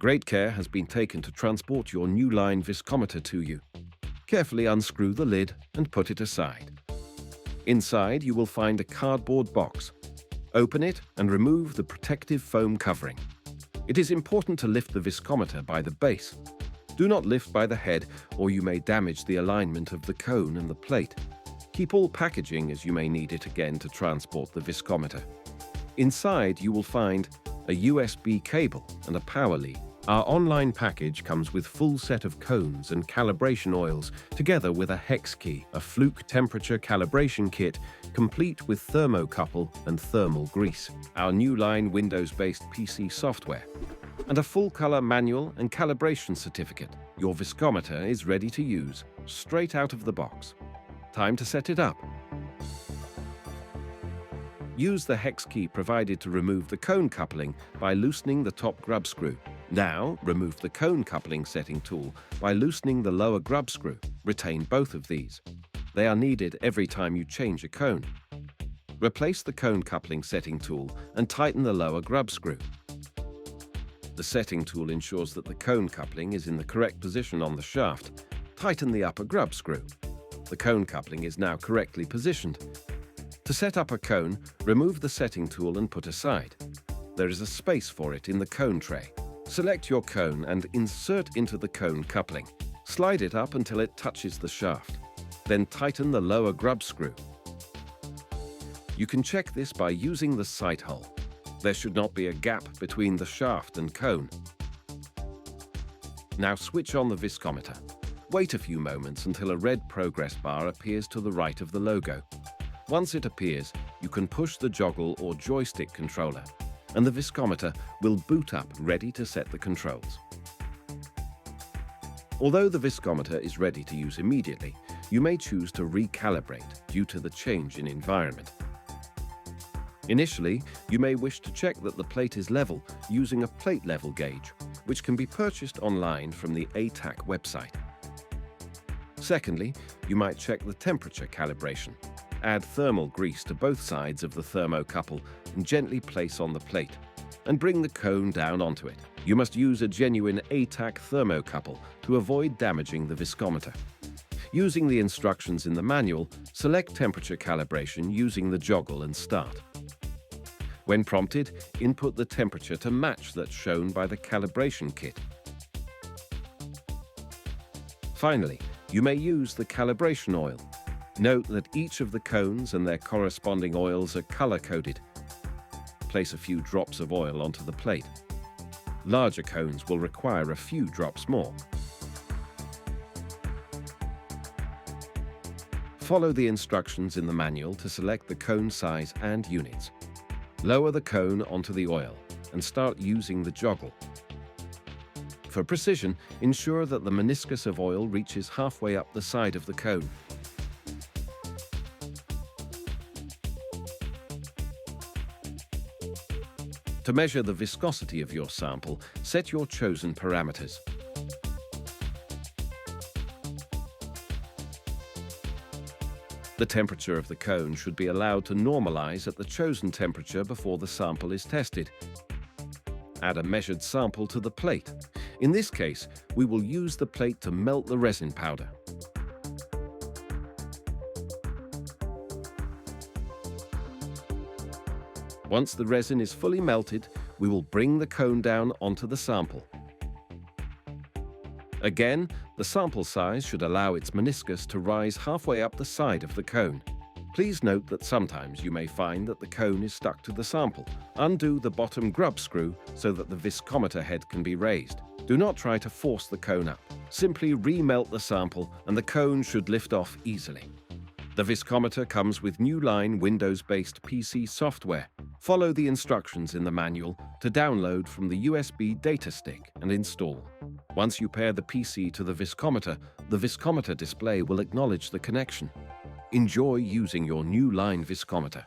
Great care has been taken to transport your NuLine Viscometer to you. Carefully unscrew the lid and put it aside. Inside, you will find a cardboard box. Open it and remove the protective foam covering. It is important to lift the Viscometer by the base. Do not lift by the head, or you may damage the alignment of the cone and the plate. Keep all packaging, as you may need it again to transport the Viscometer. Inside, you will find a USB cable and a power lead. Our online package comes with full set of cones and calibration oils, together with a hex key, a fluke temperature calibration kit, complete with thermocouple and thermal grease, our NuLine Windows-based PC software, and a full-color manual and calibration certificate. Your Viscometer is ready to use, straight out of the box. Time to set it up. Use the hex key provided to remove the cone coupling by loosening the top grub screw. Now, remove the cone coupling setting tool by loosening the lower grub screw. Retain both of these. They are needed every time you change a cone. Replace the cone coupling setting tool and tighten the lower grub screw. The setting tool ensures that the cone coupling is in the correct position on the shaft. Tighten the upper grub screw. The cone coupling is now correctly positioned. To set up a cone, remove the setting tool and put aside. There is a space for it in the cone tray. Select your cone and insert into the cone coupling. Slide it up until it touches the shaft. Then tighten the lower grub screw. You can check this by using the sight hole. There should not be a gap between the shaft and cone. Now switch on the Viscometer. Wait a few moments until a red progress bar appears to the right of the logo. Once it appears, you can push the joggle or joystick controller, and the Viscometer will boot up ready to set the controls. Although the Viscometer is ready to use immediately, you may choose to recalibrate due to the change in environment. Initially, you may wish to check that the plate is level using a plate level gauge, which can be purchased online from the ATAC website. Secondly, you might check the temperature calibration. Add thermal grease to both sides of the thermocouple and gently place on the plate, and bring the cone down onto it. You must use a genuine ATAC thermocouple to avoid damaging the Viscometer. Using the instructions in the manual, select temperature calibration using the joggle and start. When prompted, input the temperature to match that shown by the calibration kit. Finally, you may use the calibration oil. Note that each of the cones and their corresponding oils are color-coded. Place a few drops of oil onto the plate. Larger cones will require a few drops more. Follow the instructions in the manual to select the cone size and units. Lower the cone onto the oil and start using the joggle. For precision, ensure that the meniscus of oil reaches halfway up the side of the cone. To measure the viscosity of your sample, set your chosen parameters. The temperature of the cone should be allowed to normalize at the chosen temperature before the sample is tested. Add a measured sample to the plate. In this case, we will use the plate to melt the resin powder. Once the resin is fully melted, we will bring the cone down onto the sample. Again, the sample size should allow its meniscus to rise halfway up the side of the cone. Please note that sometimes you may find that the cone is stuck to the sample. Undo the bottom grub screw so that the Viscometer head can be raised. Do not try to force the cone up. Simply remelt the sample and the cone should lift off easily. The Viscometer comes with NuLine Windows-based PC software. Follow the instructions in the manual to download from the USB data stick and install. Once you pair the PC to the Viscometer display will acknowledge the connection. Enjoy using your NuLine Viscometer.